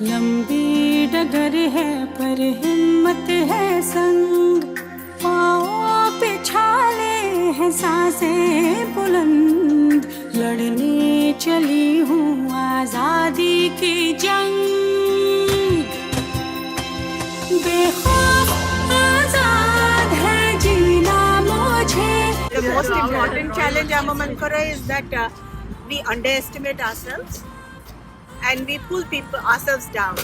लंबी डगर है पर हिम्मत है संग, पाँव पे छाले हैं सांसें बुलंद, लड़ने चली हूँ आजादी की जंग, बेखौफ आजाद है जीना मुझे. The most important challenge our Mankara is that we underestimate ourselves and we pull ourselves down.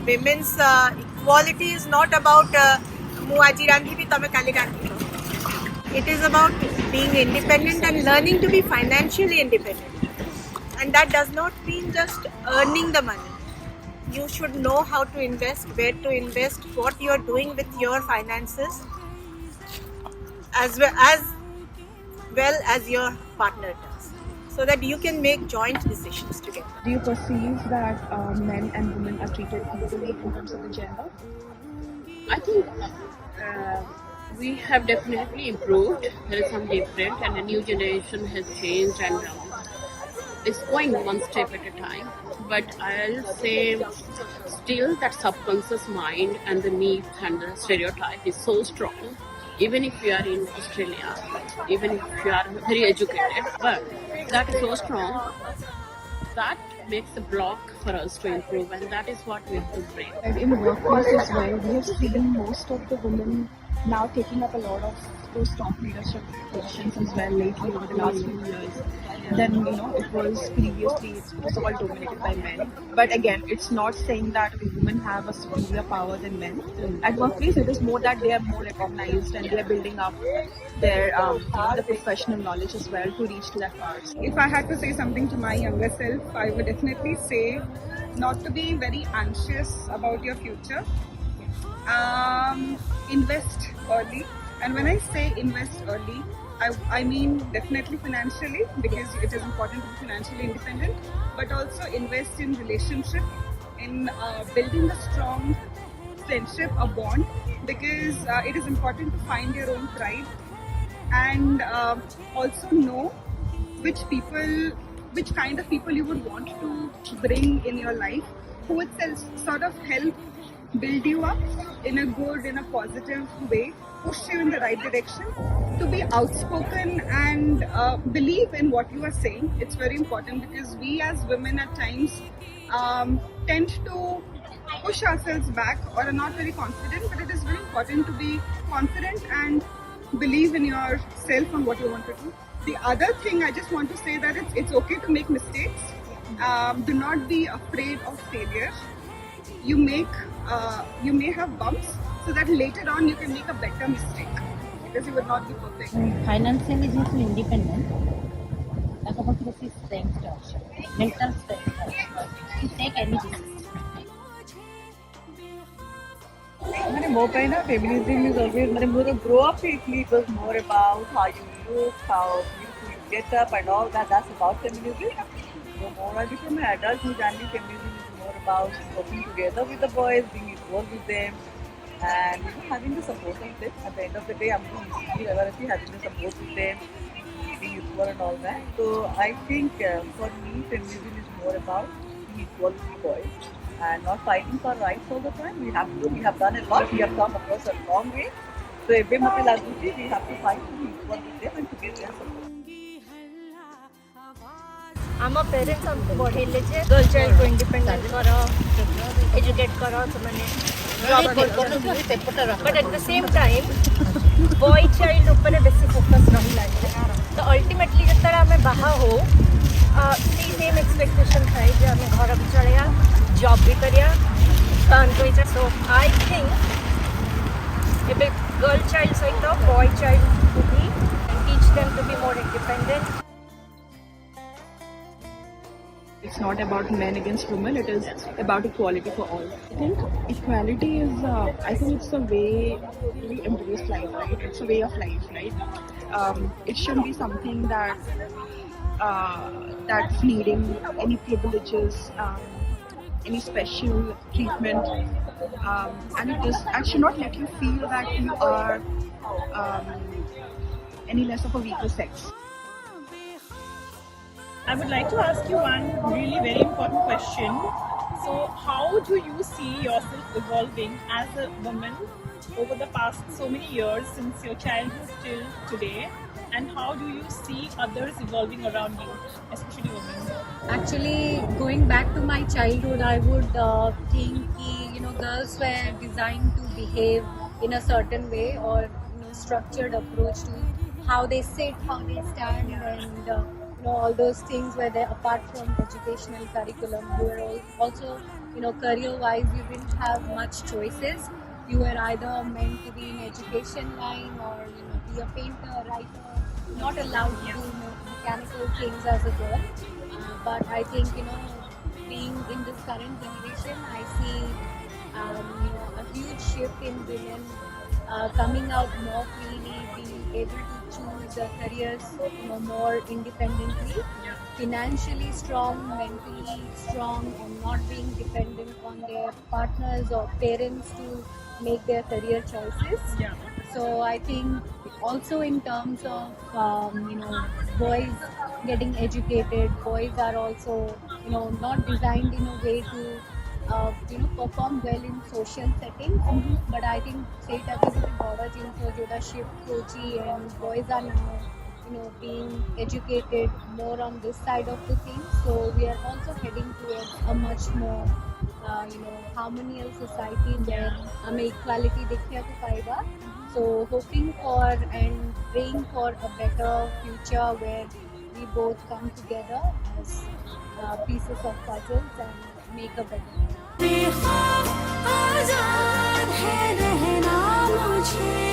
Women's equality is not about it is about being independent and learning to be financially independent. And that does not mean just earning the money. You should know how to invest, where to invest, what you are doing with your finances, as well as your partner does, so that you can make joint decisions together. Do you perceive that men and women are treated equally in terms of the gender? I think we have definitely improved. There is some different, and the new generation has changed, and it's going one step at a time. But I'll say still that subconscious mind and the myth and the stereotype is so strong. Even if you are in Australia, even if you are very educated, but that is so strong, that makes a block for us to improve, and that is what we have to break. And in workplace as well, we have seen most of the women now taking up a lot of those top leadership positions as well lately over the last few years. Then, it was previously, it was all dominated by men. But again, it's not saying that women have a superior power than men. At workplace, it is more that they are more recognized and they are building up their the professional knowledge as well to reach to that power. If I had to say something to my younger self, I would definitely say not to be very anxious about your future. Invest early. And when I say invest early, I mean definitely financially, because it is important to be financially independent, but also invest in relationship, in building a strong friendship, a bond, because it is important to find your own tribe, and also know which kind of people you would want to bring in your life, who would sort of help build you up in a good, in a positive way, push you in the right direction. To be outspoken and believe in what you are saying, it's very important, because we as women at times tend to push ourselves back or are not very confident, but it is very important to be confident and believe in yourself and what you want to do. The other thing I just want to say that it's okay to make mistakes. Do not be afraid of failure. You may have bumps, so that later on you can make a better mistake, because you will not be perfect. Financially is independent. Like strength, mental strength to take any decision. Feminism is always, grow up lately, it was more about how you look, how you get up and all that. That's about feminism. So more I become an adult, feminism is more about working together with the boys, being equal with them, and having the support of them. At the end of the day, I'm having the support with them, being equal and all that. So I think for me, feminism is more about being equal with boys and not fighting for rights all the time. We have done a lot. We have come across a long way. So we have to fight to be equal with them and to get their support. आम parents हमको बढ़ेले जे girl child को independent करो, educate करो, but at the same time boy child ऊपर बेसी focus रहिला। तो अल्टीमेटली जतरा हमें बाहा हो सेम एक्सपेक्टेशन थाए जे हमें घर भी चलिया, जॉब भी करिया, काम करिया। सो आई थिंक एबे गर्ल चाइल्ड सहित बॉय चाइल्ड को भी teach them to be more independent. It's not about men against women, it is about equality for all. I think equality is, I think it's a way we embrace life, right? It's a way of life, right? It shouldn't be something that's needing any privileges, any special treatment, and it should not let you feel that you are any less of a weaker sex. I would like to ask you one really very important question. So, how do you see yourself evolving as a woman over the past so many years since your childhood till today? And how do you see others evolving around you, especially women? Actually, going back to my childhood, I would think girls were designed to behave in a certain way, or structured approach to how they sit, how they stand, and all those things were there. Apart from educational curriculum, you were also career-wise, you didn't have much choices. You were either meant to be in education line, or be a painter, writer, not allowed to do mechanical things as a girl. But I think being in this current generation, I see a huge shift in women coming out more freely, being able to choose careers more independently, financially strong, mentally strong, and not being dependent on their partners or parents to make their career choices. So I think also in terms of boys getting educated, boys are also not designed in a way to perform well in social settings. But I think state अभी बड़ा जिनको जोड़ा shift Kochi and boys are now being educated more on this side of the thing. So we are also heading towards a much more harmonious society where हमें equality दिखने को पाएगा. So hoping for and praying for a better future where we both come together as pieces of puzzles and make a better world. बेखौफ आजाद है रहना मुझे